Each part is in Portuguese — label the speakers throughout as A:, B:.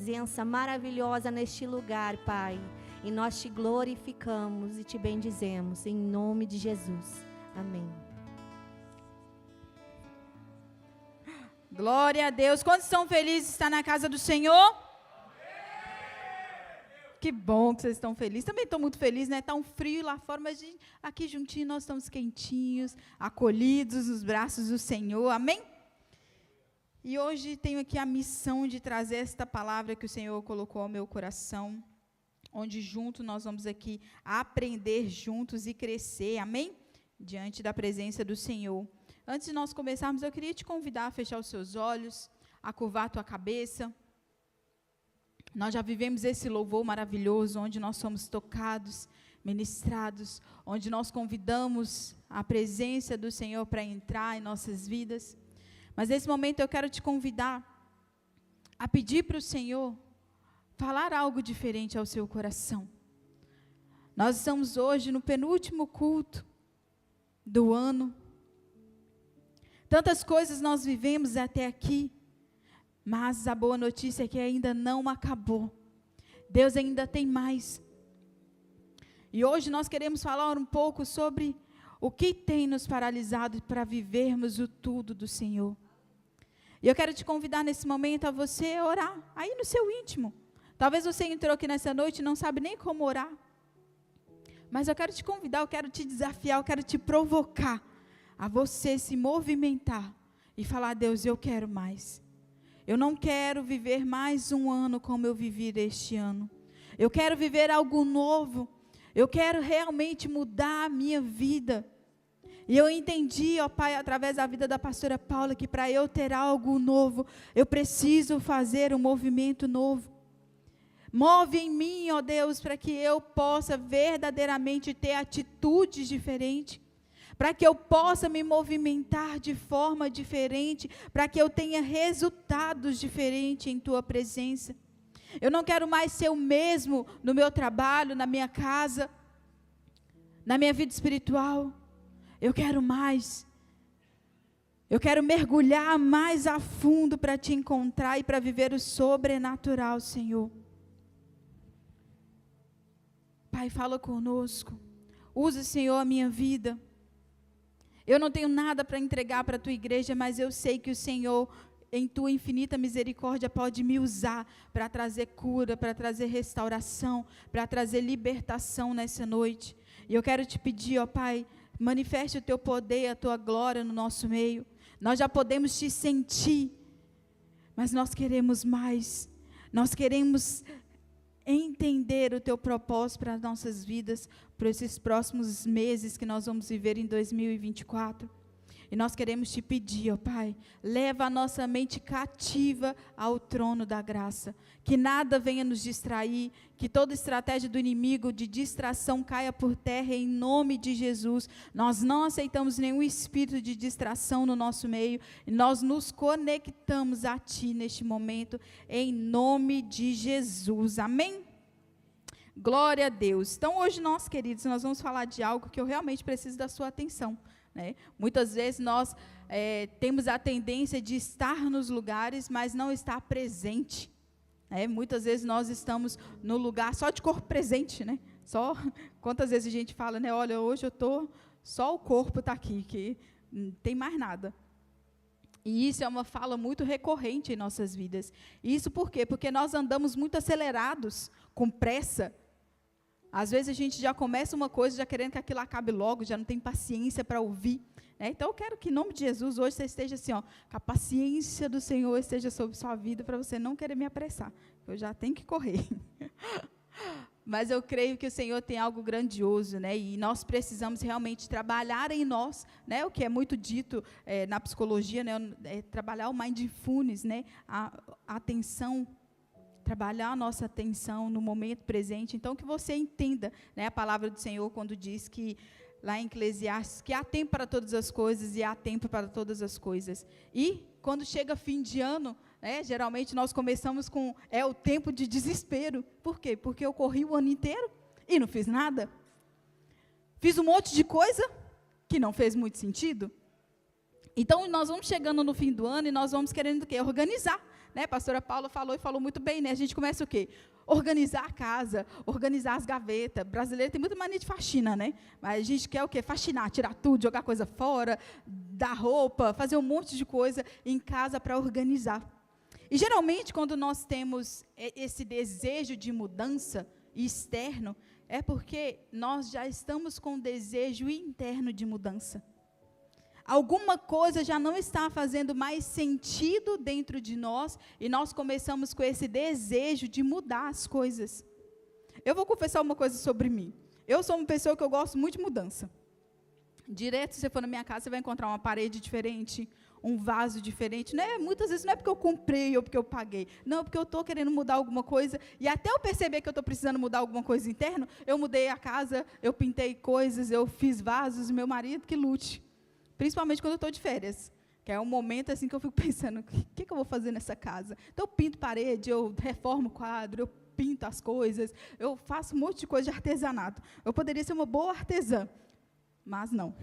A: Presença maravilhosa neste lugar, Pai. E nós te glorificamos e te bendizemos, em nome de Jesus. Amém.
B: Glória a Deus. Quantos estão felizes de estar na casa do Senhor? Que bom que vocês estão felizes. Também estou muito feliz, né? Está um frio lá fora, mas aqui juntinho nós estamos quentinhos, acolhidos nos braços do Senhor. Amém? E hoje tenho aqui a missão de trazer esta palavra que o Senhor colocou ao meu coração, onde juntos nós vamos aqui aprender juntos e crescer, amém? Diante da presença do Senhor. Antes de nós começarmos, eu queria te convidar a fechar os seus olhos, a curvar a tua cabeça. Nós já vivemos esse louvor maravilhoso, onde nós somos tocados, ministrados, onde nós convidamos a presença do Senhor para entrar em nossas vidas. Mas nesse momento eu quero te convidar a pedir para o Senhor falar algo diferente ao seu coração. Nós estamos hoje no penúltimo culto do ano. Tantas coisas nós vivemos até aqui, mas a boa notícia é que ainda não acabou. Deus ainda tem mais. E hoje nós queremos falar um pouco sobre o que tem nos paralisado para vivermos o tudo do Senhor. E eu quero te convidar nesse momento a você orar, aí no seu íntimo. Talvez você entrou aqui nessa noite e não sabe nem como orar. Mas eu quero te convidar, eu quero te desafiar, eu quero te provocar a você se movimentar e falar: Deus, eu quero mais. Eu não quero viver mais um ano como eu vivi este ano. Eu quero viver algo novo. Eu quero realmente mudar a minha vida. E eu entendi, ó Pai, através da vida da pastora Paula, que para eu ter algo novo, eu preciso fazer um movimento novo. Move em mim, ó Deus, para que eu possa verdadeiramente ter atitudes diferentes, para que eu possa me movimentar de forma diferente, para que eu tenha resultados diferentes em Tua presença. Eu não quero mais ser o mesmo no meu trabalho, na minha casa, na minha vida espiritual. Eu quero mais. Eu quero mergulhar mais a fundo para Te encontrar e para viver o sobrenatural, Senhor. Pai, fala conosco. Usa, Senhor, a minha vida. Eu não tenho nada para entregar para a Tua igreja, mas eu sei que o Senhor, em Tua infinita misericórdia, pode me usar para trazer cura, para trazer restauração, para trazer libertação nessa noite. E eu quero Te pedir, ó Pai, manifeste o Teu poder, a Tua glória no nosso meio. Nós já podemos Te sentir, mas nós queremos mais. Nós queremos entender o Teu propósito para as nossas vidas, para esses próximos meses que nós vamos viver em 2024. E nós queremos Te pedir, ó Pai, leva a nossa mente cativa ao trono da graça. Que nada venha nos distrair, que toda estratégia do inimigo de distração caia por terra em nome de Jesus. Nós não aceitamos nenhum espírito de distração no nosso meio. E nós nos conectamos a Ti neste momento, em nome de Jesus. Amém? Glória a Deus. Então hoje nós, queridos, nós vamos falar de algo que eu realmente preciso da sua atenção. Muitas vezes nós temos a tendência de estar nos lugares, mas não estar presente. Muitas vezes nós estamos no lugar só de corpo presente, Só, quantas vezes a gente fala, olha, hoje eu estou, só o corpo está aqui, que não tem mais nada. E isso é uma fala muito recorrente em nossas vidas. Isso por quê? Porque nós andamos muito acelerados, com pressa. Às vezes a gente já começa uma coisa já querendo que aquilo acabe logo, já não tem paciência para ouvir. Então eu quero que em nome de Jesus hoje você esteja assim, que a paciência do Senhor esteja sobre sua vida para você não querer me apressar. Eu já tenho que correr. Mas eu creio que o Senhor tem algo grandioso, e nós precisamos realmente trabalhar em nós, o que é muito dito na psicologia, é trabalhar o mindfulness, a atenção, trabalhar a nossa atenção no momento presente. Então, que você entenda, a palavra do Senhor quando diz que, lá em Eclesiastes, que há tempo para todas as coisas e há tempo para todas as coisas. E, quando chega fim de ano, geralmente nós começamos com, o tempo de desespero. Por quê? Porque eu corri o ano inteiro e não fiz nada. Fiz um monte de coisa que não fez muito sentido. Então, nós vamos chegando no fim do ano e nós vamos querendo o quê? Organizar. né? A pastora Paula falou e falou muito bem, né? A gente começa o quê? Organizar a casa, organizar as gavetas. Brasileiro tem muita mania de faxina, né? Mas a gente quer o quê? Faxinar, tirar tudo, jogar coisa fora, dar roupa, fazer um monte de coisa em casa para organizar. E geralmente, quando nós temos esse desejo de mudança externo, é porque nós já estamos com desejo interno de mudança. Alguma coisa já não está fazendo mais sentido dentro de nós e nós começamos com esse desejo de mudar as coisas. Eu vou confessar uma coisa sobre mim. Eu sou uma pessoa que eu gosto muito de mudança. Direto, se você for na minha casa, você vai encontrar uma parede diferente, um vaso diferente. Né? Muitas vezes não é porque eu comprei ou porque eu paguei. Não, porque eu estou querendo mudar alguma coisa. E até eu perceber que eu estou precisando mudar alguma coisa interna, eu mudei a casa, eu pintei coisas, eu fiz vasos, meu marido que lute. Principalmente quando eu estou de férias, que é um momento assim que eu fico pensando, o que eu vou fazer nessa casa? Então, eu pinto parede, eu reformo quadro, eu pinto as coisas, eu faço um monte de coisa de artesanato. Eu poderia ser uma boa artesã, mas não.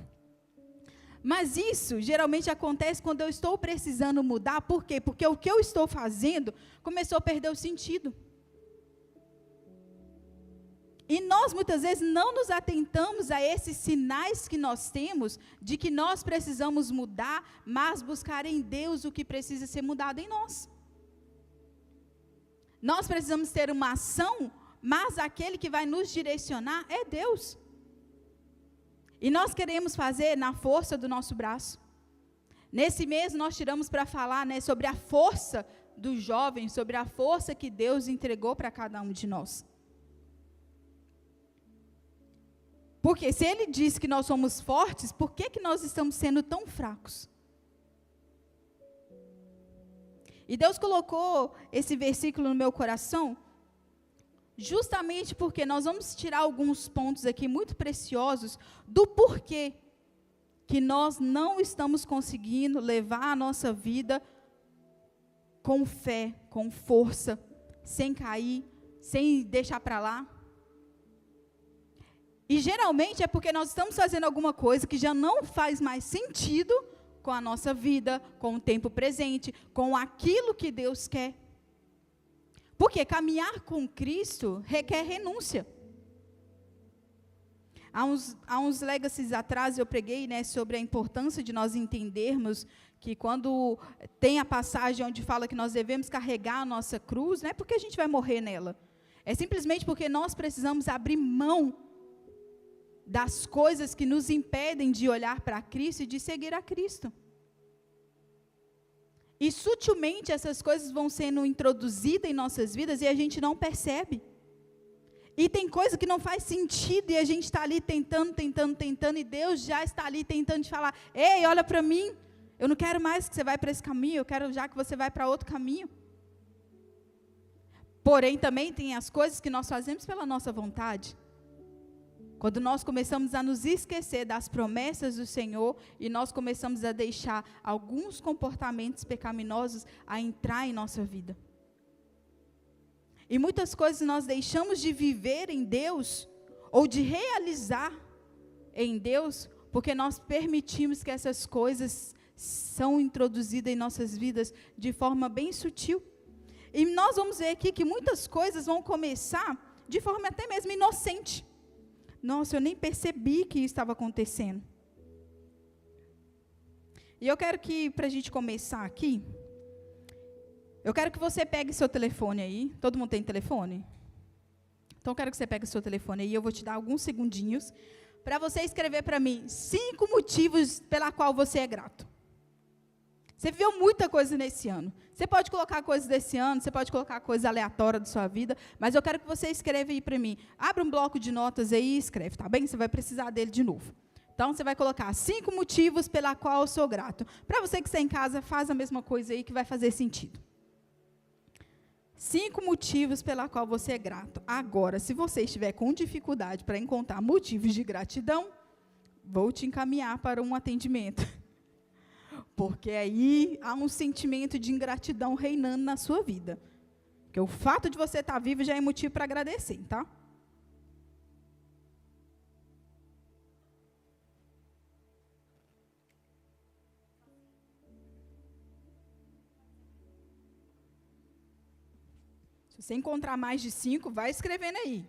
B: Mas isso geralmente acontece quando eu estou precisando mudar. Por quê? Porque o que eu estou fazendo começou a perder o sentido. E nós, muitas vezes, não nos atentamos a esses sinais que nós temos de que nós precisamos mudar, mas buscar em Deus o que precisa ser mudado em nós. Nós precisamos ter uma ação, mas aquele que vai nos direcionar é Deus. E nós queremos fazer na força do nosso braço. Nesse mês, nós tiramos para falar, né, sobre a força dos jovens, sobre a força que Deus entregou para cada um de nós. Porque se Ele diz que nós somos fortes, por que nós estamos sendo tão fracos? E Deus colocou esse versículo no meu coração, justamente porque nós vamos tirar alguns pontos aqui muito preciosos do porquê que nós não estamos conseguindo levar a nossa vida com fé, com força, sem cair, sem deixar para lá. E geralmente é porque nós estamos fazendo alguma coisa que já não faz mais sentido com a nossa vida, com o tempo presente, com aquilo que Deus quer. Porque caminhar com Cristo requer renúncia. Há uns legacies atrás eu preguei, né, sobre a importância de nós entendermos que quando tem a passagem onde fala que nós devemos carregar a nossa cruz, não é porque a gente vai morrer nela. É simplesmente porque nós precisamos abrir mão das coisas que nos impedem de olhar para Cristo e de seguir a Cristo. E sutilmente essas coisas vão sendo introduzidas em nossas vidas e a gente não percebe. E tem coisa que não faz sentido e a gente está ali tentando, e Deus já está ali tentando te falar, ei, olha para mim, eu não quero mais que você vá para esse caminho, eu quero já que você vai para outro caminho. Porém, também tem as coisas que nós fazemos pela nossa vontade. Quando nós começamos a nos esquecer das promessas do Senhor e nós começamos a deixar alguns comportamentos pecaminosos a entrar em nossa vida. E muitas coisas nós deixamos de viver em Deus ou de realizar em Deus porque nós permitimos que essas coisas são introduzidas em nossas vidas de forma bem sutil. E nós vamos ver aqui que muitas coisas vão começar de forma até mesmo inocente. Nossa, eu nem percebi que isso estava acontecendo. E eu quero que, para a gente começar aqui, eu quero que você pegue seu telefone aí. Todo mundo tem telefone? Então, eu quero que você pegue seu telefone aí. Eu vou te dar alguns segundinhos para você escrever para mim 5 motivos pela qual você é grato. Você viveu muita coisa nesse ano. Você pode colocar coisas desse ano, você pode colocar coisa aleatória da sua vida, mas eu quero que você escreva aí para mim. Abre um bloco de notas aí e escreve, tá bem? Você vai precisar dele de novo. Então, você vai colocar 5 motivos pela qual eu sou grato. Para você que está em casa, faz a mesma coisa aí que vai fazer sentido. 5 motivos pela qual você é grato. Agora, se você estiver com dificuldade para encontrar motivos de gratidão, vou te encaminhar para um atendimento. Porque aí há um sentimento de ingratidão reinando na sua vida. Porque o fato de você estar vivo já é motivo para agradecer, tá? Se encontrar mais de 5, vai escrevendo aí.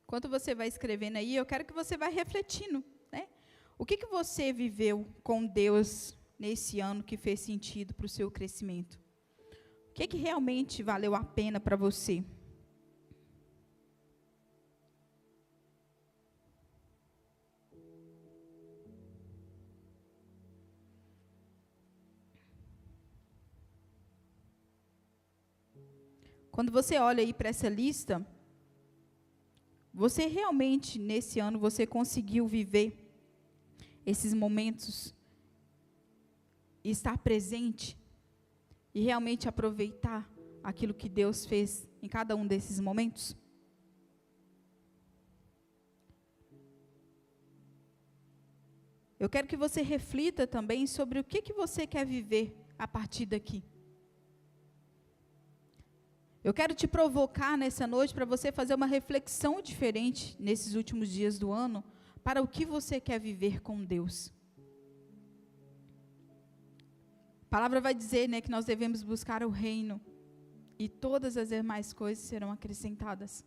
B: Enquanto você vai escrevendo aí, eu quero que você vá refletindo, né? O que você viveu com Deus nesse ano que fez sentido para o seu crescimento? O que realmente valeu a pena para você? Quando você olha aí para essa lista, você realmente, nesse ano, você conseguiu viver esses momentos, e estar presente, e realmente aproveitar aquilo que Deus fez em cada um desses momentos? Eu quero que você reflita também sobre o que você quer viver a partir daqui. Eu quero te provocar nessa noite para você fazer uma reflexão diferente nesses últimos dias do ano, para o que você quer viver com Deus. A palavra vai dizer, né, que nós devemos buscar o reino, e todas as demais coisas serão acrescentadas.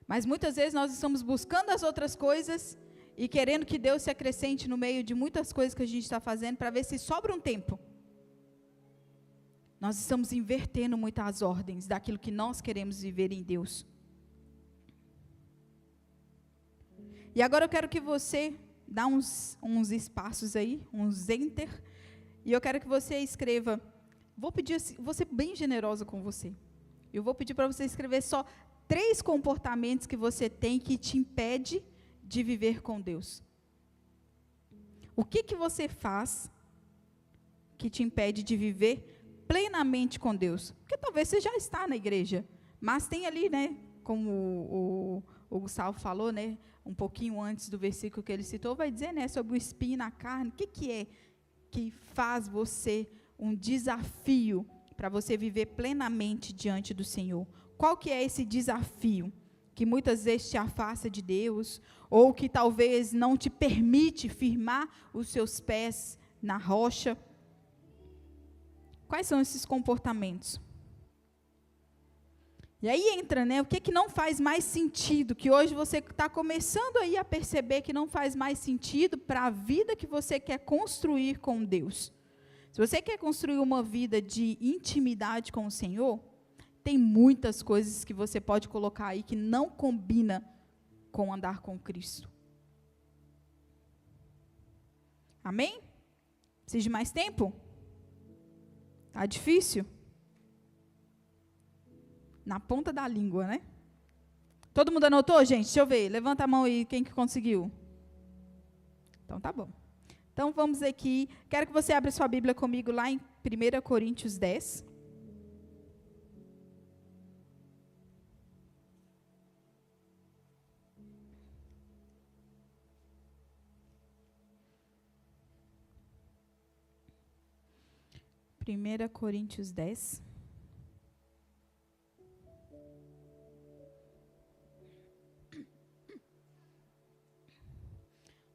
B: Mas muitas vezes nós estamos buscando as outras coisas, e querendo que Deus se acrescente no meio de muitas coisas que a gente está fazendo, para ver se sobra um tempo. Nós estamos invertendo muitas ordens daquilo que nós queremos viver em Deus. E agora eu quero que você dá uns espaços aí, uns enter, e eu quero que você escreva. Vou ser bem generosa com você. Eu vou pedir para você escrever só 3 comportamentos que você tem que te impede de viver com Deus. O que você faz que te impede de viver plenamente com Deus? Porque talvez você já está na igreja, mas tem ali, né, como o Gustavo falou, né, um pouquinho antes do versículo que ele citou, vai dizer, né, sobre o espinho na carne. O que é que faz você um desafio para você viver plenamente diante do Senhor? Qual que é esse desafio que muitas vezes te afasta de Deus, ou que talvez não te permite firmar os seus pés na rocha? Quais são esses comportamentos? E aí entra, né, o que não faz mais sentido, que hoje você está começando aí a perceber que não faz mais sentido para a vida que você quer construir com Deus. Se você quer construir uma vida de intimidade com o Senhor, tem muitas coisas que você pode colocar aí que não combina com andar com Cristo. Amém? Precisa de mais tempo? Tá difícil? Na ponta da língua, né? Todo mundo anotou, gente? Deixa eu ver. Levanta a mão aí, quem que conseguiu? Então, tá bom. Então, vamos aqui. Quero que você abra sua Bíblia comigo lá em 1 Coríntios 10. Primeira Coríntios 10.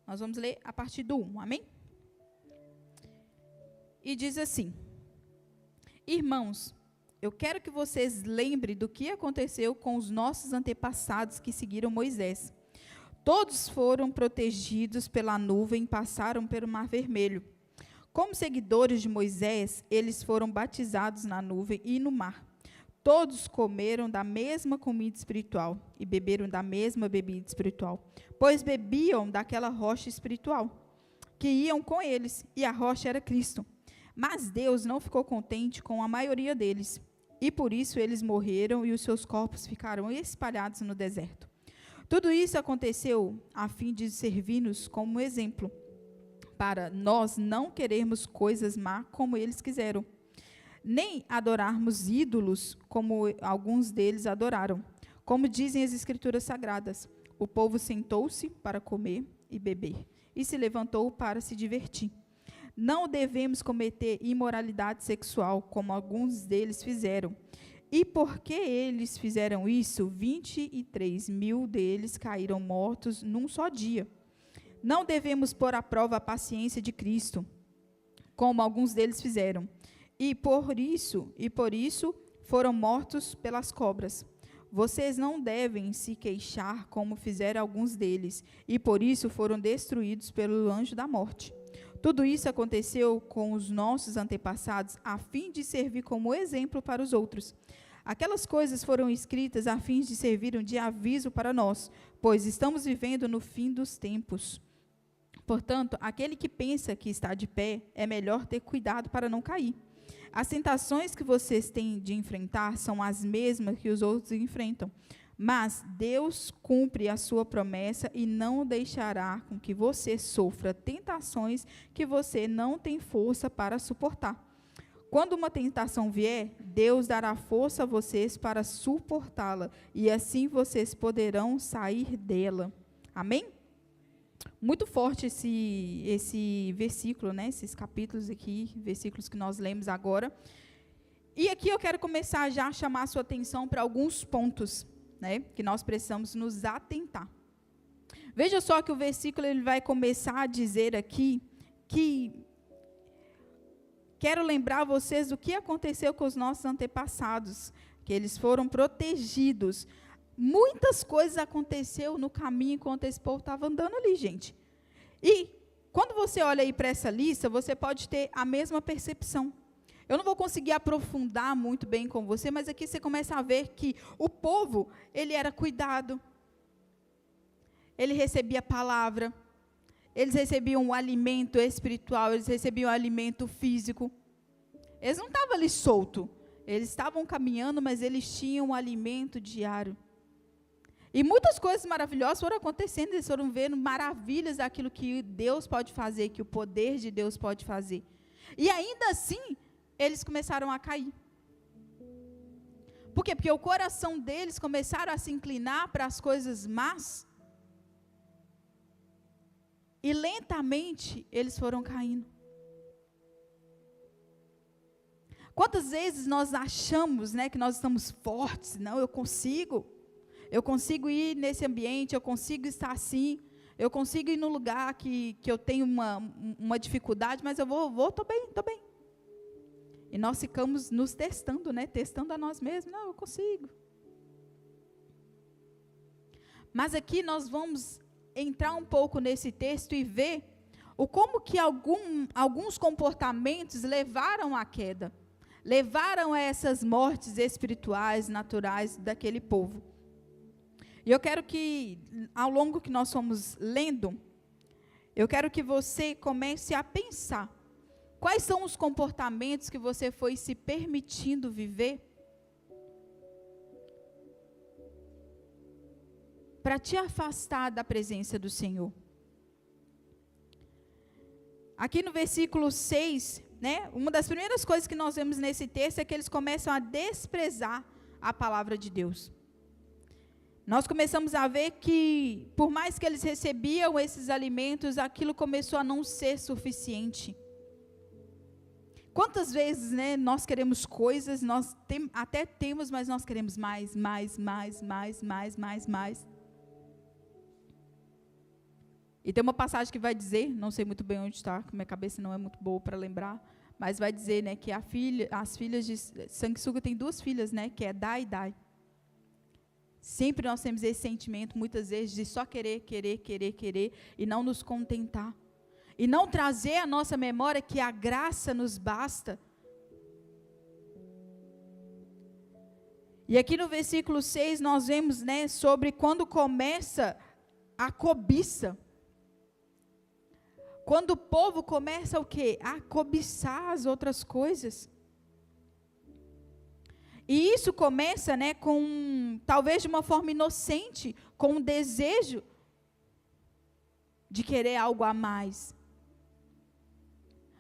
B: Nós vamos ler a partir do 1, amém? E diz assim: Irmãos, eu quero que vocês lembrem do que aconteceu com os nossos antepassados que seguiram Moisés. Todos foram protegidos pela nuvem e passaram pelo Mar Vermelho. Como seguidores de Moisés, eles foram batizados na nuvem e no mar. Todos comeram da mesma comida espiritual e beberam da mesma bebida espiritual, pois bebiam daquela rocha espiritual que iam com eles, e a rocha era Cristo. Mas Deus não ficou contente com a maioria deles, e por isso eles morreram e os seus corpos ficaram espalhados no deserto. Tudo isso aconteceu a fim de servir-nos como exemplo, para nós não querermos coisas má como eles quiseram, nem adorarmos ídolos como alguns deles adoraram. Como dizem as Escrituras Sagradas, o povo sentou-se para comer e beber, e se levantou para se divertir. Não devemos cometer imoralidade sexual, como alguns deles fizeram. E porque eles fizeram isso, 23.000 deles caíram mortos num só dia. Não devemos pôr à prova a paciência de Cristo, como alguns deles fizeram. E por isso foram mortos pelas cobras. Vocês não devem se queixar, como fizeram alguns deles, e por isso foram destruídos pelo anjo da morte. Tudo isso aconteceu com os nossos antepassados, a fim de servir como exemplo para os outros. Aquelas coisas foram escritas a fim de servir de aviso para nós, pois estamos vivendo no fim dos tempos. Portanto, aquele que pensa que está de pé, é melhor ter cuidado para não cair. As tentações que vocês têm de enfrentar são as mesmas que os outros enfrentam. Mas Deus cumpre a sua promessa e não deixará com que você sofra tentações que você não tem força para suportar. Quando uma tentação vier, Deus dará força a vocês para suportá-la, e assim vocês poderão sair dela. Amém? Muito forte esse versículo, né? Esses capítulos aqui, versículos que nós lemos agora. E aqui eu quero começar já a chamar a sua atenção para alguns pontos, né, que nós precisamos nos atentar. Veja só que o versículo ele vai começar a dizer aqui que quero lembrar vocês do que aconteceu com os nossos antepassados, que eles foram protegidos. Muitas coisas aconteceram no caminho enquanto esse povo estava andando ali, gente. E quando você olha aí para essa lista, você pode ter a mesma percepção. Eu não vou conseguir aprofundar muito bem com você, mas aqui você começa a ver que o povo, ele era cuidado. Ele recebia a palavra. Eles recebiam o alimento espiritual, eles recebiam o alimento físico. Eles não estavam ali soltos. Eles estavam caminhando, mas eles tinham um alimento diário. E muitas coisas maravilhosas foram acontecendo, eles foram vendo maravilhas daquilo que Deus pode fazer, que o poder de Deus pode fazer. E ainda assim, eles começaram a cair. Por quê? Porque o coração deles começaram a se inclinar para as coisas más. E lentamente, eles foram caindo. Quantas vezes nós achamos, né, que nós estamos fortes? Não, eu consigo ir nesse ambiente, eu consigo estar assim, eu consigo ir no lugar que eu tenho uma dificuldade, mas eu estou bem. E nós ficamos nos testando, né, testando a nós mesmos, não, eu consigo. Mas aqui nós vamos entrar um pouco nesse texto e ver como que alguns comportamentos levaram à queda, levaram a essas mortes espirituais, naturais daquele povo. E eu quero que, ao longo que nós fomos lendo, eu quero que você comece a pensar, quais são os comportamentos que você foi se permitindo viver para te afastar da presença do Senhor? Aqui no versículo 6, né, uma das primeiras coisas que nós vemos nesse texto é que eles começam a desprezar a palavra de Deus. Nós começamos a ver que, por mais que eles recebiam esses alimentos, aquilo começou a não ser suficiente. Quantas vezes, né, nós queremos coisas, nós até temos, mas nós queremos mais. E tem uma passagem que vai dizer, não sei muito bem onde está, minha cabeça não é muito boa para lembrar, mas vai dizer, né, que as filhas de sanguessuga têm 2 filhas, né, que é Dai e Dai. Sempre nós temos esse sentimento, muitas vezes, de só querer, e não nos contentar. E não trazer à nossa memória que a graça nos basta. E aqui no versículo 6, nós vemos, né, sobre quando começa a cobiça. Quando o povo começa o quê? A cobiçar as outras coisas. E isso começa, né, talvez de uma forma inocente, com um desejo de querer algo a mais.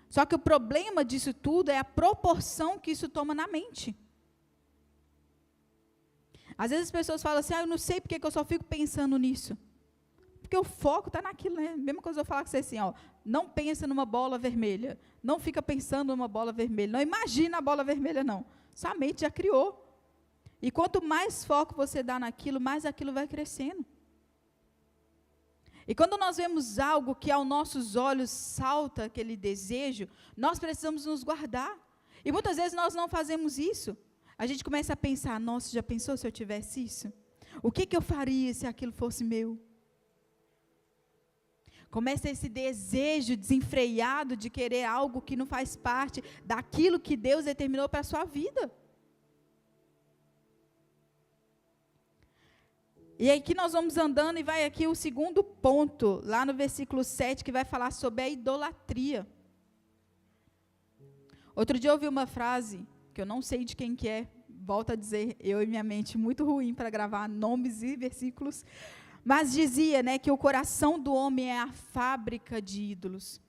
B: Só que o problema disso tudo é a proporção que isso toma na mente. Às vezes as pessoas falam assim, eu não sei porque que eu só fico pensando nisso. Porque o foco está naquilo, né? Mesma coisa eu falar com você assim, ó, não pensa numa bola vermelha. Não fica pensando numa bola vermelha. Não imagina a bola vermelha, não. Sua mente já criou. E quanto mais foco você dá naquilo, mais aquilo vai crescendo. E quando nós vemos algo que aos nossos olhos salta aquele desejo, nós precisamos nos guardar. E muitas vezes nós não fazemos isso. A gente começa a pensar, nossa, já pensou se eu tivesse isso? O que eu faria se aquilo fosse meu? Começa esse desejo desenfreado de querer algo que não faz parte daquilo que Deus determinou para a sua vida. E aí que nós vamos andando e vai aqui o segundo ponto, lá no versículo 7, que vai falar sobre a idolatria. Outro dia eu ouvi uma frase, que eu não sei de quem que é, volto a dizer, eu e minha mente muito ruim para gravar nomes e versículos, mas dizia, né, que o coração do homem é a fábrica de ídolos.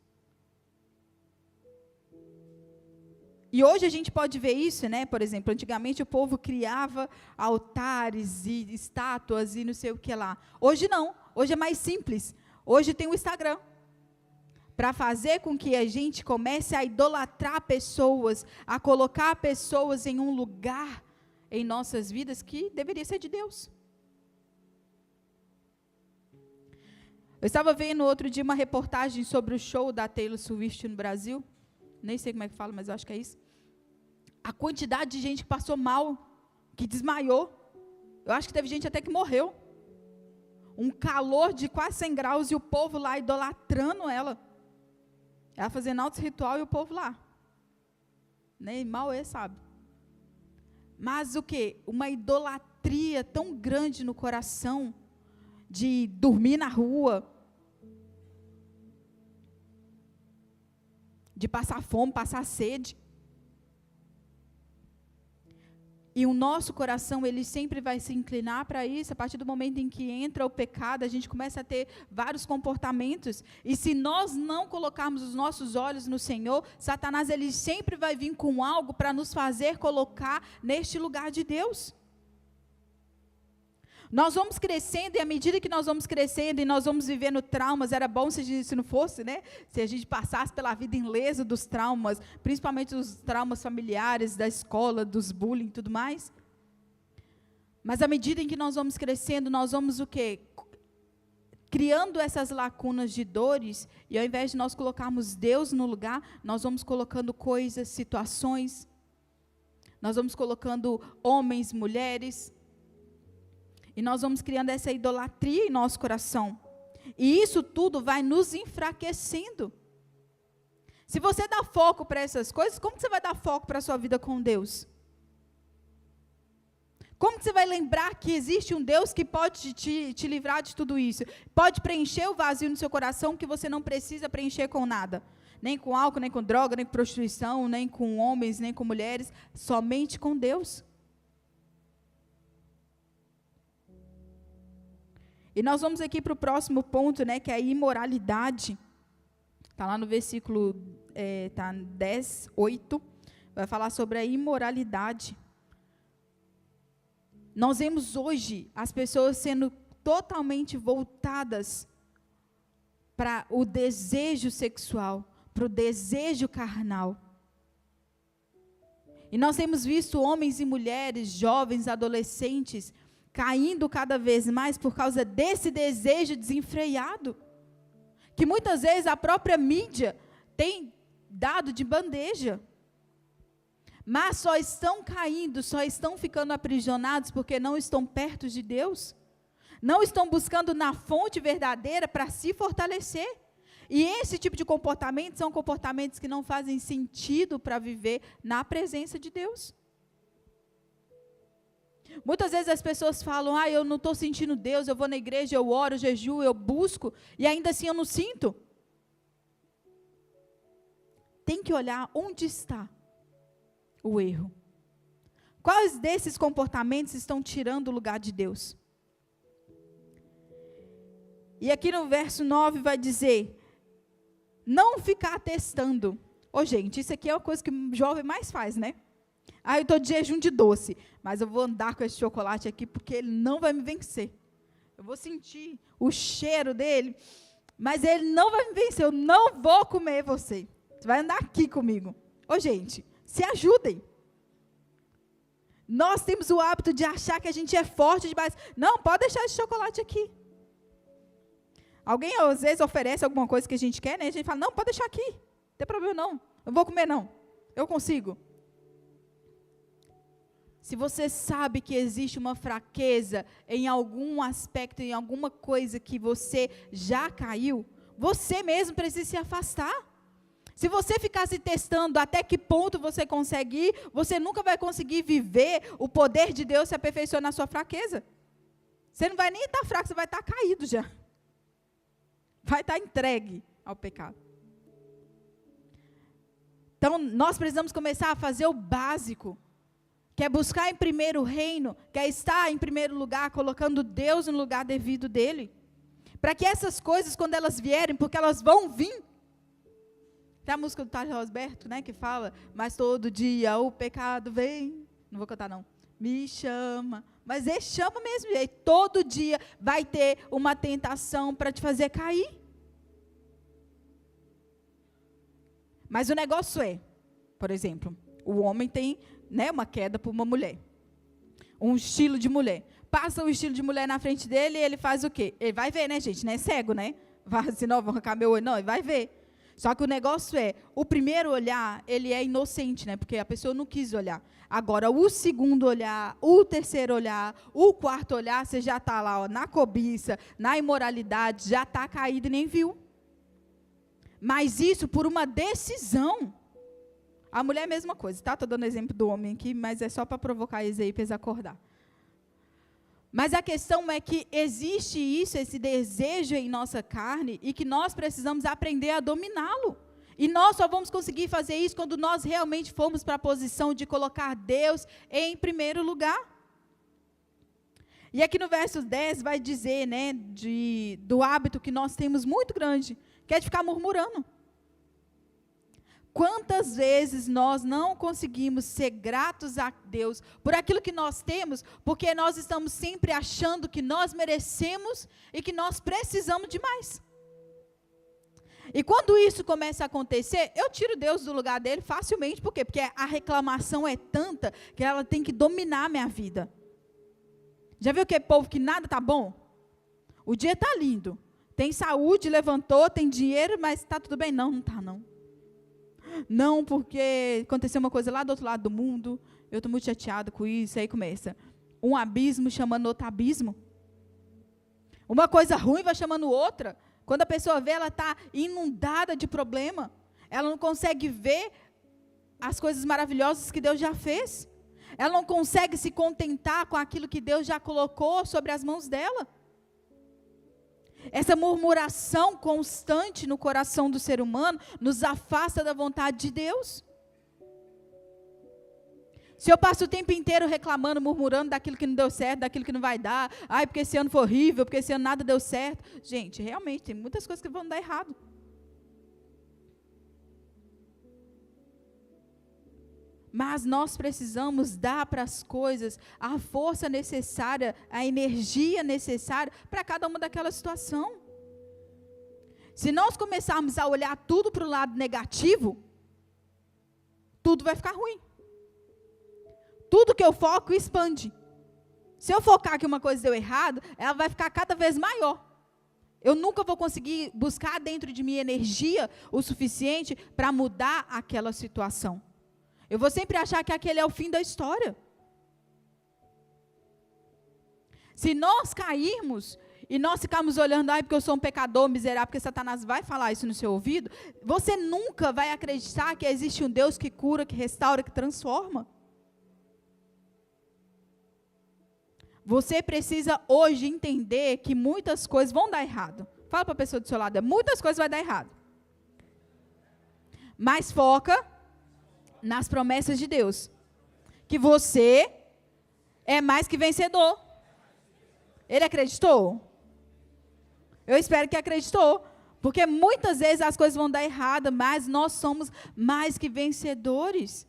B: E hoje a gente pode ver isso, né? Por exemplo, antigamente o povo criava altares e estátuas e não sei o que lá. Hoje não, hoje é mais simples. Hoje tem o Instagram. Para fazer com que a gente comece a idolatrar pessoas, a colocar pessoas em um lugar em nossas vidas que deveria ser de Deus. Eu estava vendo outro dia uma reportagem sobre o show da Taylor Swift no Brasil. Nem sei como é que fala, mas eu acho que é isso. A quantidade de gente que passou mal, que desmaiou. Eu acho que teve gente até que morreu. Um calor de quase 100 graus e o povo lá idolatrando ela. Ela fazendo altos ritual e o povo lá. Nem mal é, sabe? Mas o quê? Uma idolatria tão grande no coração, de dormir na rua, de passar fome, passar sede. E o nosso coração, ele sempre vai se inclinar para isso. A partir do momento em que entra o pecado, a gente começa a ter vários comportamentos. E se nós não colocarmos os nossos olhos no Senhor, Satanás, ele sempre vai vir com algo para nos fazer colocar neste lugar de Deus. Nós vamos crescendo, e à medida que nós vamos crescendo e nós vamos vivendo traumas, era bom se não fosse, né? Se a gente passasse pela vida ileso dos traumas, principalmente os traumas familiares, da escola, dos bullying e tudo mais. Mas à medida em que nós vamos crescendo, nós vamos o quê? Criando essas lacunas de dores, e ao invés de nós colocarmos Deus no lugar, nós vamos colocando coisas, situações, nós vamos colocando homens, mulheres, e nós vamos criando essa idolatria em nosso coração. E isso tudo vai nos enfraquecendo. Se você dá foco para essas coisas, como que você vai dar foco para a sua vida com Deus? Como que você vai lembrar que existe um Deus que pode te livrar de tudo isso? Pode preencher o vazio no seu coração que você não precisa preencher com nada. Nem com álcool, nem com droga, nem com prostituição, nem com homens, nem com mulheres. Somente com Deus. E nós vamos aqui para o próximo ponto, né, que é a imoralidade. Está lá no versículo 10, 8, vai falar sobre a imoralidade. Nós vemos hoje as pessoas sendo totalmente voltadas para o desejo sexual, para o desejo carnal. E nós temos visto homens e mulheres, jovens, adolescentes, caindo cada vez mais por causa desse desejo desenfreado, que muitas vezes a própria mídia tem dado de bandeja, mas só estão caindo, só estão ficando aprisionados porque não estão perto de Deus, não estão buscando na fonte verdadeira para se fortalecer, e esse tipo de comportamento são comportamentos que não fazem sentido para viver na presença de Deus. Muitas vezes as pessoas falam, eu não estou sentindo Deus, eu vou na igreja, eu oro, eu jejuo, eu busco, e ainda assim eu não sinto. Tem que olhar onde está o erro. Quais desses comportamentos estão tirando o lugar de Deus? E aqui no verso 9 vai dizer, não ficar testando. Gente, isso aqui é uma coisa que o jovem mais faz, né? Eu estou de jejum de doce, mas eu vou andar com esse chocolate aqui porque ele não vai me vencer. eu vou sentir o cheiro dele, mas ele não vai me vencer, eu não vou comer você. Você vai andar aqui comigo. Ô, gente, se ajudem. Nós temos o hábito de achar que a gente é forte demais. Não, pode deixar esse chocolate aqui. Alguém, às vezes, oferece alguma coisa que a gente quer, né? A gente fala, não, pode deixar aqui. Não tem problema, não. Eu vou comer, não. Eu consigo. Se você sabe que existe uma fraqueza em algum aspecto, em alguma coisa que você já caiu, você mesmo precisa se afastar. Se você ficar se testando até que ponto você consegue ir, você nunca vai conseguir viver o poder de Deus se aperfeiçoar na sua fraqueza. Você não vai nem estar fraco, você vai estar caído já. Vai estar entregue ao pecado. Então, nós precisamos começar a fazer o básico, que é buscar em primeiro o reino, que é estar em primeiro lugar, colocando Deus no lugar devido dele. Para que essas coisas, quando elas vierem, porque elas vão vir. Tem a música do Thales Rosberto, né, que fala, mas todo dia o pecado vem. Não vou cantar, não. Me chama. Mas ele chama mesmo. E todo dia vai ter uma tentação para te fazer cair. Mas o negócio é, por exemplo, o homem tem, né, uma queda por uma mulher. Um estilo de mulher. Passa o estilo de mulher na frente dele e ele faz o quê? Ele vai ver, né, gente? Não é cego, né? Vai assim, não, vou arrancar meu olho. Não, ele vai ver. Só que o negócio é, o primeiro olhar, ele é inocente, né? Porque a pessoa não quis olhar. Agora, o segundo olhar, o terceiro olhar, o quarto olhar, você já está lá, ó, na cobiça, na imoralidade, já está caído e nem viu. Mas isso por uma decisão. A mulher é a mesma coisa, tá? Estou dando exemplo do homem aqui, mas é só para provocar eles aí, para eles acordar. Mas a questão é que existe isso, esse desejo em nossa carne, e que nós precisamos aprender a dominá-lo. E nós só vamos conseguir fazer isso quando nós realmente formos para a posição de colocar Deus em primeiro lugar. E aqui no verso 10 vai dizer, né, do hábito que nós temos muito grande, que é de ficar murmurando. Quantas vezes nós não conseguimos ser gratos a Deus por aquilo que nós temos, porque nós estamos sempre achando que nós merecemos e que nós precisamos de mais. E quando isso começa a acontecer, eu tiro Deus do lugar dele facilmente. Por quê? Porque a reclamação é tanta que ela tem que dominar a minha vida. Já viu aquele povo que nada está bom? O dia está lindo. Tem saúde, levantou, tem dinheiro, mas está tudo bem? Não, não está não. Não, porque aconteceu uma coisa lá do outro lado do mundo, eu estou muito chateada com isso, aí começa. Um abismo chamando outro abismo. Uma coisa ruim vai chamando outra. Quando a pessoa vê, ela está inundada de problema. Ela não consegue ver as coisas maravilhosas que Deus já fez. Ela não consegue se contentar com aquilo que Deus já colocou sobre as mãos dela. Essa murmuração constante no coração do ser humano nos afasta da vontade de Deus. Se eu passo o tempo inteiro reclamando, murmurando daquilo que não deu certo, daquilo que não vai dar, ai, porque esse ano foi horrível, porque esse ano nada deu certo. Gente, realmente, tem muitas coisas que vão dar errado. Mas nós precisamos dar para as coisas a força necessária, a energia necessária para cada uma daquela situação. Se nós começarmos a olhar tudo para o lado negativo, tudo vai ficar ruim. Tudo que eu foco expande. Se eu focar que uma coisa deu errado, ela vai ficar cada vez maior. Eu nunca vou conseguir buscar dentro de mim energia o suficiente para mudar aquela situação. Eu vou sempre achar que aquele é o fim da história. Se nós cairmos e nós ficarmos olhando, ai, porque eu sou um pecador miserável, porque Satanás vai falar isso no seu ouvido, você nunca vai acreditar que existe um Deus que cura, que restaura, que transforma. Você precisa hoje entender que muitas coisas vão dar errado. Fala para a pessoa do seu lado, muitas coisas vão dar errado. Mas foca nas promessas de Deus, que você é mais que vencedor. Ele acreditou? Eu espero que acreditou, porque muitas vezes as coisas vão dar errado, mas nós somos mais que vencedores.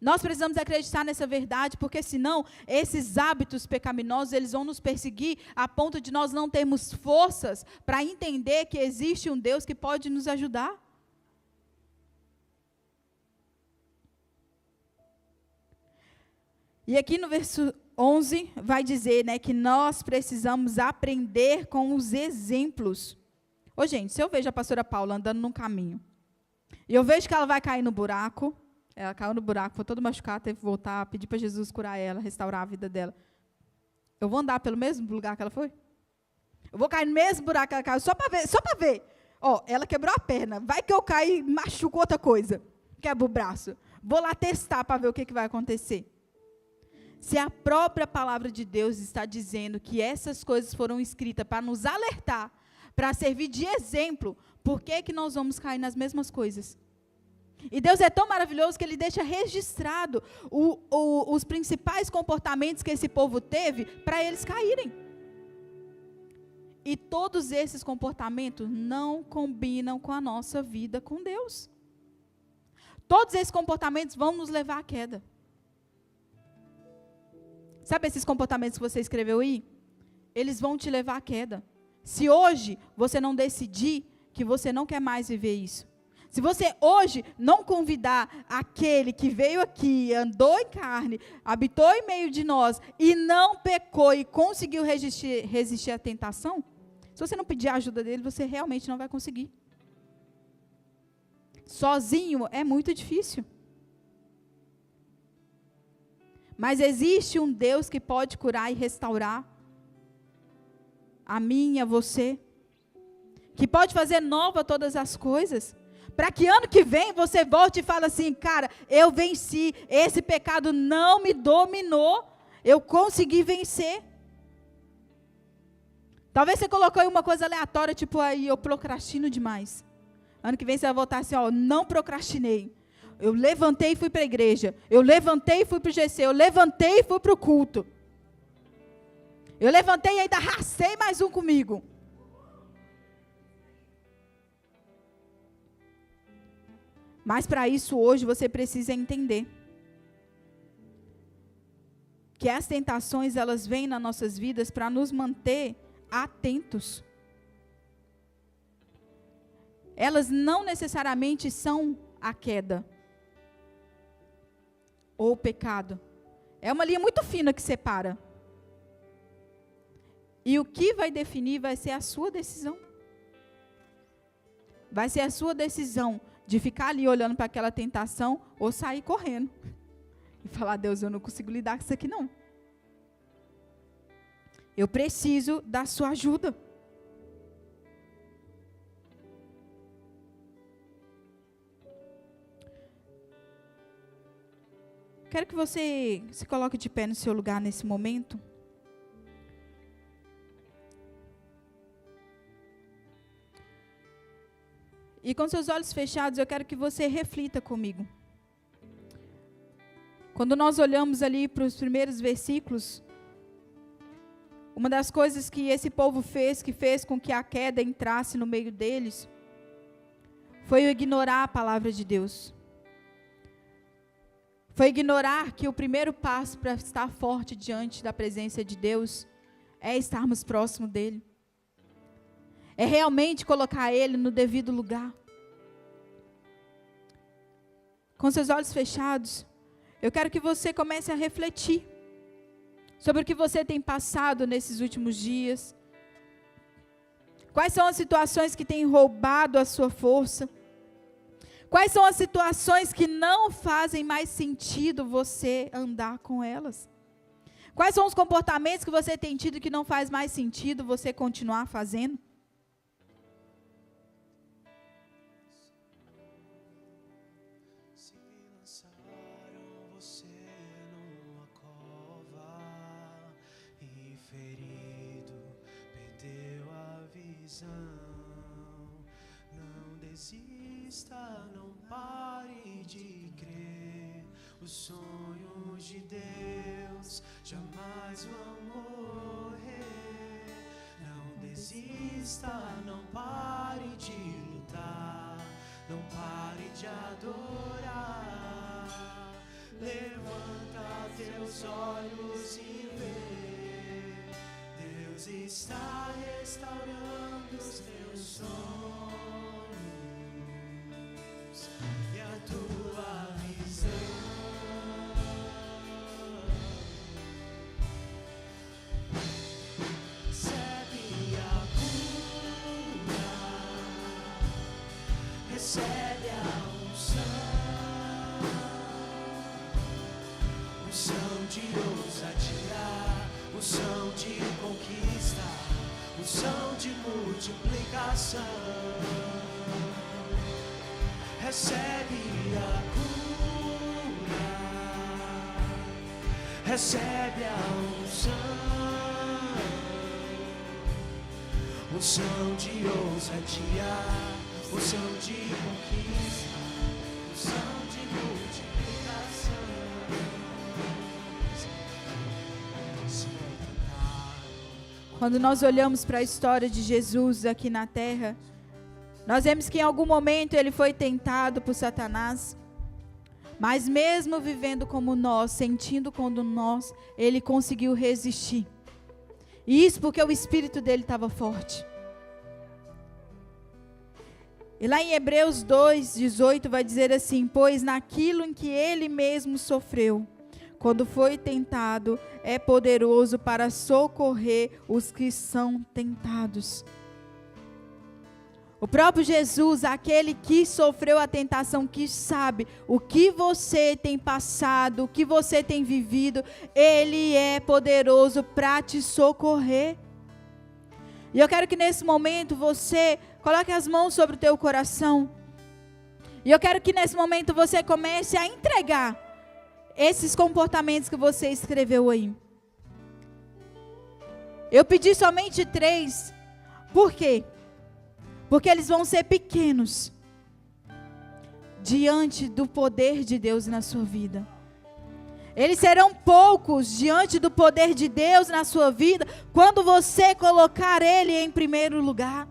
B: Nós precisamos acreditar nessa verdade, porque senão esses hábitos pecaminosos, eles vão nos perseguir a ponto de nós não termos forças para entender que existe um Deus que pode nos ajudar. E aqui no verso 11 vai dizer, né, que nós precisamos aprender com os exemplos. Ô gente, se eu vejo a pastora Paula andando num caminho, e eu vejo que ela vai cair no buraco, ela caiu no buraco, foi toda machucada, teve que voltar, pedir para Jesus curar ela, restaurar a vida dela. Eu vou andar pelo mesmo lugar que ela foi? Eu vou cair no mesmo buraco que ela caiu, só para ver. Ó, ela quebrou a perna, vai que eu caio e machuco outra coisa, quebra o braço. Vou lá testar para ver o que vai acontecer. Se a própria palavra de Deus está dizendo que essas coisas foram escritas para nos alertar, para servir de exemplo, por que nós vamos cair nas mesmas coisas? E Deus é tão maravilhoso que Ele deixa registrado os principais comportamentos que esse povo teve para eles caírem. E todos esses comportamentos não combinam com a nossa vida com Deus. Todos esses comportamentos vão nos levar à queda. Sabe esses comportamentos que você escreveu aí? Eles vão te levar à queda. Se hoje você não decidir que você não quer mais viver isso, se você hoje não convidar aquele que veio aqui, andou em carne, habitou em meio de nós e não pecou e conseguiu resistir à tentação, se você não pedir a ajuda dele, você realmente não vai conseguir. Sozinho é muito difícil. Mas existe um Deus que pode curar e restaurar a mim e a você, que pode fazer nova todas as coisas, para que ano que vem você volte e fale assim, cara, eu venci, esse pecado não me dominou, eu consegui vencer. Talvez você colocou aí uma coisa aleatória, tipo aí, eu procrastino demais. Ano que vem você vai voltar assim, ó, não procrastinei. Eu levantei e fui para a igreja. Eu levantei e fui para o GC. Eu levantei e fui para o culto. Eu levantei e ainda racei mais um comigo. Mas para isso hoje você precisa entender que as tentações, elas vêm nas nossas vidas para nos manter atentos. Elas não necessariamente são a queda ou o pecado. É uma linha muito fina que separa. E o que vai definir vai ser a sua decisão. Vai ser a sua decisão de ficar ali olhando para aquela tentação ou sair correndo. E falar, Deus, eu não consigo lidar com isso aqui não. Eu preciso da sua ajuda. Quero que você se coloque de pé no seu lugar nesse momento. E com seus olhos fechados, eu quero que você reflita comigo. Quando nós olhamos ali para os primeiros versículos, uma das coisas que esse povo fez, que fez com que a queda entrasse no meio deles, foi ignorar a palavra de Deus. Foi ignorar que o primeiro passo para estar forte diante da presença de Deus é estarmos próximo dEle. É realmente colocar Ele no devido lugar. Com seus olhos fechados, eu quero que você comece a refletir sobre o que você tem passado nesses últimos dias. Quais são as situações que têm roubado a sua força? Quais são as situações que não fazem mais sentido você andar com elas? Quais são os comportamentos que você tem tido que não faz mais sentido você continuar fazendo?
C: Não pare de crer, os sonhos de Deus jamais vão morrer. Não desista, não pare de lutar, não pare de adorar. teus olhos e ver. Deus está restaurando os teus sonhos e a tua visão. Recebe a cura, recebe a unção de ousadia, unção de conquista, unção de multiplicação. Recebe a cura, recebe a unção de ousadia, unção de conquista, unção de multiplicação.
B: Quando nós olhamos para a história de Jesus aqui na terra, nós vemos que em algum momento ele foi tentado por Satanás, mas mesmo vivendo como nós, sentindo como nós, ele conseguiu resistir. E isso porque o espírito dele estava forte. E lá em Hebreus 2:18 vai dizer assim: pois naquilo em que ele mesmo sofreu, quando foi tentado, é poderoso para socorrer os que são tentados. O próprio Jesus, aquele que sofreu a tentação, que sabe o que você tem passado, o que você tem vivido, ele é poderoso para te socorrer. E eu quero que nesse momento você coloque as mãos sobre o teu coração. E eu quero que nesse momento você comece a entregar esses comportamentos que você escreveu aí. Eu pedi somente 3. Por quê? Porque eles vão ser pequenos diante do poder de Deus na sua vida. Eles serão poucos diante do poder de Deus na sua vida quando você colocar Ele em primeiro lugar.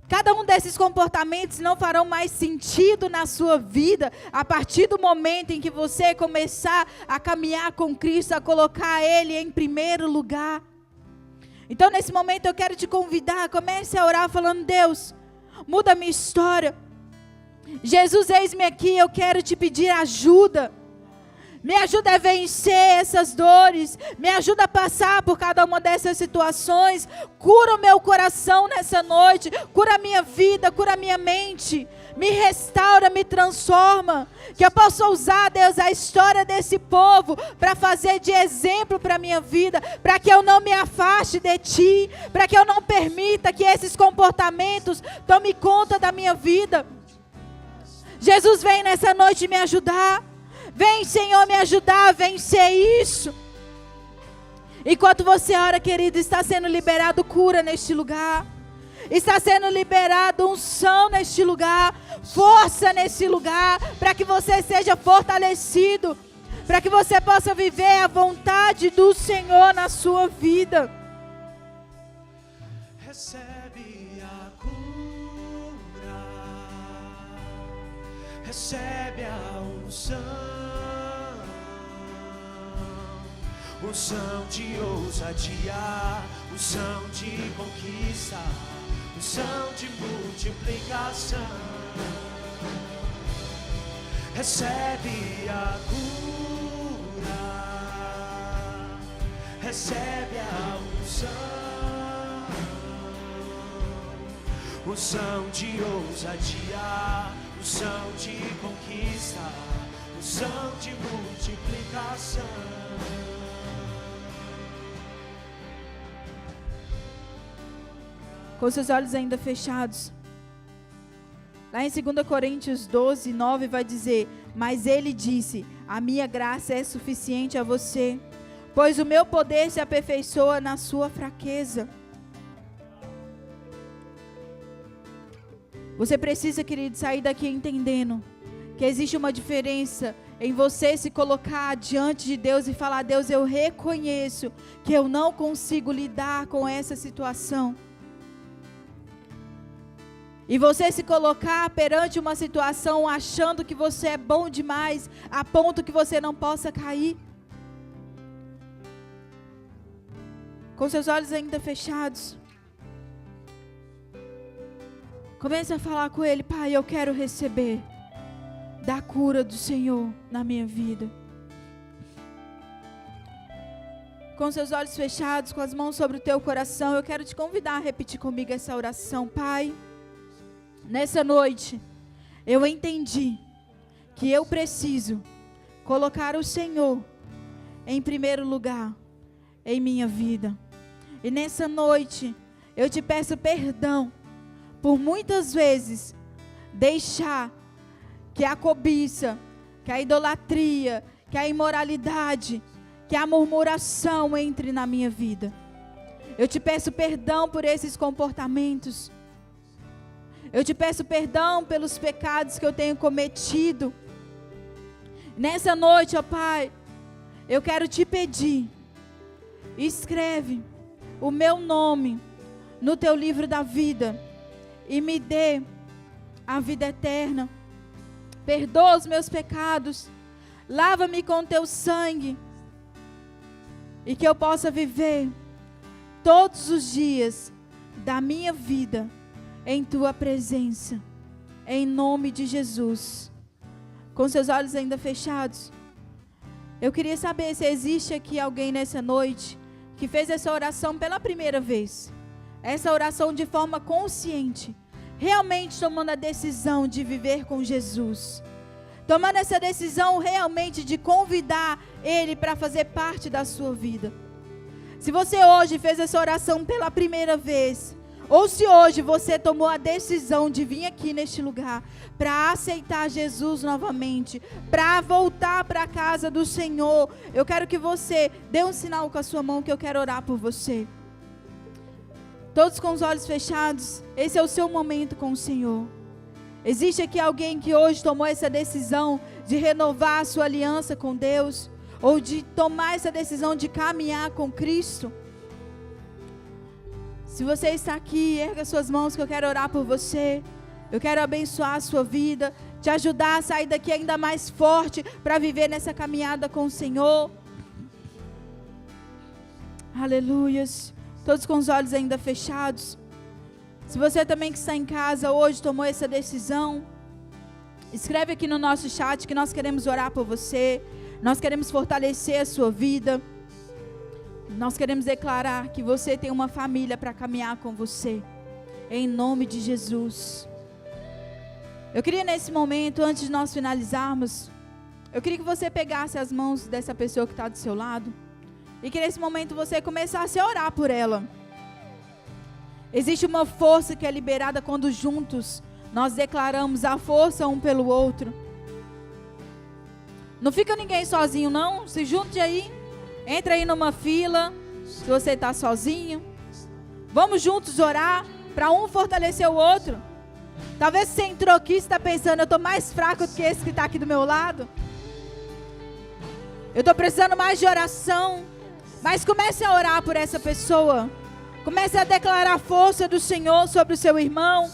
B: Cada um desses comportamentos não farão mais sentido na sua vida a partir do momento em que você começar a caminhar com Cristo, a colocar Ele em primeiro lugar. Então nesse momento eu quero te convidar, comece a orar falando: Deus, muda a minha história. Jesus, eis-me aqui, eu quero te pedir ajuda. Me ajuda a vencer essas dores. Me ajuda a passar por cada uma dessas situações. Cura o meu coração nessa noite. Cura a minha vida, cura a minha mente. Me restaura, me transforma. Que eu possa usar, Deus, a história desse povo para fazer de exemplo para a minha vida. Para que eu não me afaste de Ti. Para que eu não permita que esses comportamentos tomem conta da minha vida. Jesus, vem nessa noite me ajudar. Vem, Senhor, me ajudar a vencer isso. Enquanto você ora, querido, está sendo liberado cura neste lugar. Está sendo liberado unção neste lugar. Força neste lugar. Para que você seja fortalecido. Para que você possa viver a vontade do Senhor na sua vida.
C: Recebe a cura. Recebe a unção. Unção de ousadia, unção de conquista, unção de multiplicação. Recebe a cura, recebe a unção. Unção de ousadia, unção de conquista, unção de multiplicação.
B: Com seus olhos ainda fechados. Lá em 2 Coríntios 12:9 vai dizer: mas ele disse: a minha graça é suficiente a você, pois o meu poder se aperfeiçoa na sua fraqueza. Você precisa, querido, sair daqui entendendo que existe uma diferença em você se colocar diante de Deus e falar: Deus, eu reconheço que eu não consigo lidar com essa situação. e você se colocar perante uma situação achando que você é bom demais, a ponto que você não possa cair. Com seus olhos ainda fechados, comece a falar com Ele: Pai, eu quero receber da cura do Senhor na minha vida. Com seus olhos fechados, com as mãos sobre o teu coração, eu quero te convidar a repetir comigo essa oração. Pai, nessa noite, eu entendi que eu preciso colocar o Senhor em primeiro lugar em minha vida. E nessa noite, eu te peço perdão por muitas vezes deixar que a cobiça, que a idolatria, que a imoralidade, que a murmuração entre na minha vida. Eu te peço perdão por esses comportamentos. Eu te peço perdão pelos pecados que eu tenho cometido. Nessa noite, ó Pai, eu quero te pedir, escreve o meu nome no teu livro da vida e me dê a vida eterna. Perdoa os meus pecados, lava-me com teu sangue, e que eu possa viver todos os dias da minha vida em tua presença, em nome de Jesus. Com seus olhos ainda fechados, eu queria saber se existe aqui alguém nessa noite que fez essa oração pela primeira vez, essa oração de forma consciente, realmente tomando a decisão de viver com Jesus, tomando essa decisão realmente de convidar Ele para fazer parte da sua vida. Se você hoje fez essa oração pela primeira vez, ou se hoje você tomou a decisão de vir aqui neste lugar para aceitar Jesus novamente, para voltar para a casa do Senhor, eu quero que você dê um sinal com a sua mão que eu quero orar por você. Todos com os olhos fechados, esse é o seu momento com o Senhor. Existe aqui alguém que hoje tomou essa decisão de renovar a sua aliança com Deus, ou de tomar essa decisão de caminhar com Cristo? Se você está aqui, erga suas mãos que eu quero orar por você. Eu quero abençoar a sua vida, te ajudar a sair daqui ainda mais forte para viver nessa caminhada com o Senhor. Aleluias. Todos com os olhos ainda fechados. Se você também que está em casa hoje tomou essa decisão, escreve aqui no nosso chat que nós queremos orar por você. Nós queremos fortalecer a sua vida. Nós queremos declarar que você tem uma família para caminhar com você, em nome de Jesus. Eu queria nesse momento, antes de nós finalizarmos, eu queria que você pegasse as mãos dessa pessoa que está do seu lado, e que nesse momento você começasse a orar por ela. Existe uma força que é liberada quando juntos nós declaramos a força um pelo outro. Não fica ninguém sozinho não, se junte aí. Entra aí numa fila, se você está sozinho. Vamos juntos orar, para um fortalecer o outro. Talvez você entrou aqui e está pensando, eu estou mais fraco do que esse que está aqui do meu lado. Eu estou precisando mais de oração. Mas comece a orar por essa pessoa. Comece a declarar a força do Senhor sobre o seu irmão.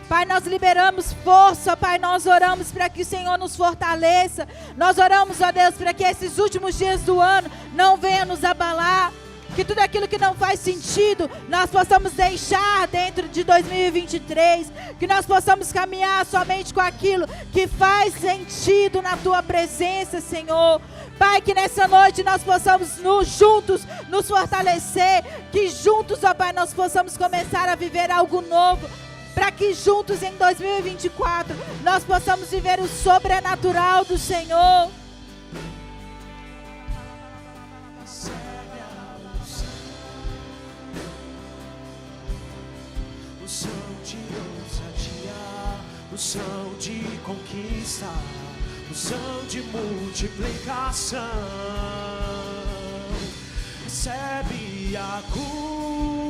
B: Pai, nós liberamos força, Pai, nós oramos para que o Senhor nos fortaleça. Nós oramos, ó Deus, para que esses últimos dias do ano não venham nos abalar. Que tudo aquilo que não faz sentido, nós possamos deixar dentro de 2023. Que nós possamos caminhar somente com aquilo que faz sentido na Tua presença, Senhor. Pai, que nessa noite nós possamos juntos nos fortalecer. Que juntos, ó Pai, nós possamos começar a viver algo novo. Para que juntos em 2024 nós possamos viver o sobrenatural do Senhor.
C: Unção de ousadia, unção de conquista, unção de multiplicação. Recebe a cura.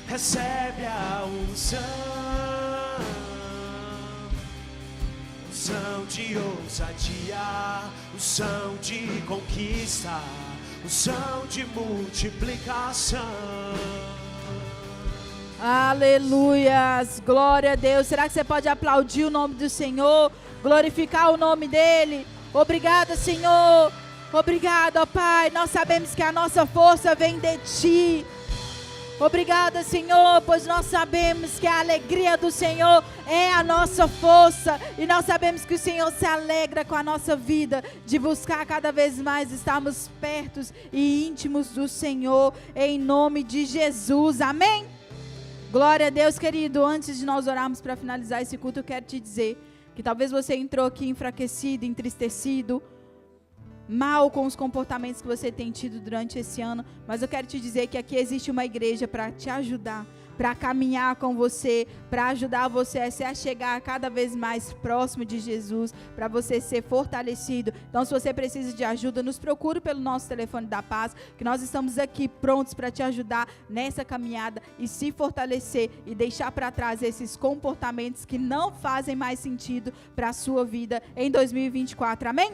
C: Recebe a unção, unção de ousadia, unção de conquista, unção de multiplicação.
B: Aleluias, glória a Deus. Será que você pode aplaudir o nome do Senhor? Glorificar o nome dEle? Obrigada, Senhor. Obrigada, Pai. Nós sabemos que a nossa força vem de Ti. Obrigada, Senhor, pois nós sabemos que a alegria do Senhor é a nossa força. E nós sabemos que o Senhor se alegra com a nossa vida, de buscar cada vez mais estarmos perto e íntimos do Senhor, em nome de Jesus. Amém? Glória a Deus, querido. Antes de nós orarmos para finalizar esse culto, eu quero te dizer que talvez você entrou aqui enfraquecido, entristecido, mal com os comportamentos que você tem tido durante esse ano, mas eu quero te dizer que aqui existe uma igreja para te ajudar, para caminhar com você, para ajudar você a chegar cada vez mais próximo de Jesus, para você ser fortalecido. Então, se você precisa de ajuda, nos procure pelo nosso telefone da paz, que nós estamos aqui prontos para te ajudar nessa caminhada e se fortalecer e deixar para trás esses comportamentos que não fazem mais sentido para a sua vida em 2024. Amém?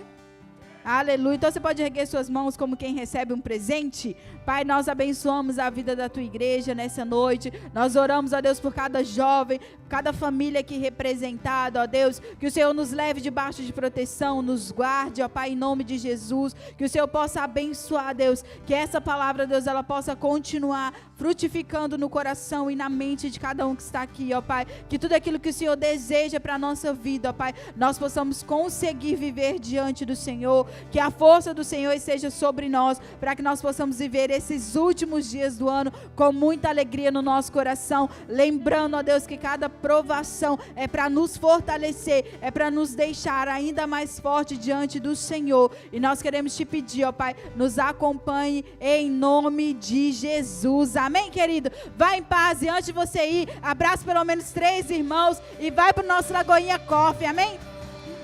B: Aleluia. Então você pode erguer suas mãos como quem recebe um presente. Pai, nós abençoamos a vida da tua igreja nessa noite. Nós oramos, ó Deus, por cada jovem, cada família aqui representada, ó Deus, que o Senhor nos leve debaixo de proteção, nos guarde, ó Pai, em nome de Jesus, que o Senhor possa abençoar, Deus, que essa palavra, Deus, ela possa continuar frutificando no coração e na mente de cada um que está aqui, ó Pai, que tudo aquilo que o Senhor deseja para a nossa vida, ó Pai, nós possamos conseguir viver diante do Senhor, que a força do Senhor esteja sobre nós, para que nós possamos viver esses últimos dias do ano com muita alegria no nosso coração, lembrando, ó Deus, que cada provação é para nos fortalecer, é para nos deixar ainda mais forte diante do Senhor, e nós queremos te pedir, ó Pai, nos acompanhe em nome de Jesus. Amém, querido? Vai em paz, e antes de você ir, abraça pelo menos 3 irmãos e vai para o nosso Lagoinha Coffee, amém?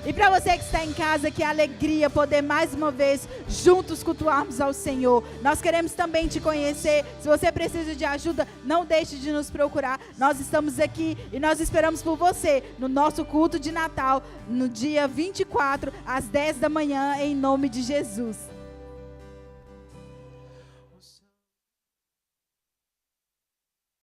B: E para você que está em casa, que alegria poder mais uma vez juntos cultuarmos ao Senhor. Nós queremos também te conhecer. Se você precisa de ajuda, não deixe de nos procurar. Nós estamos aqui e nós esperamos por você no nosso culto de Natal, no dia 24, às 10 da manhã, em nome de Jesus.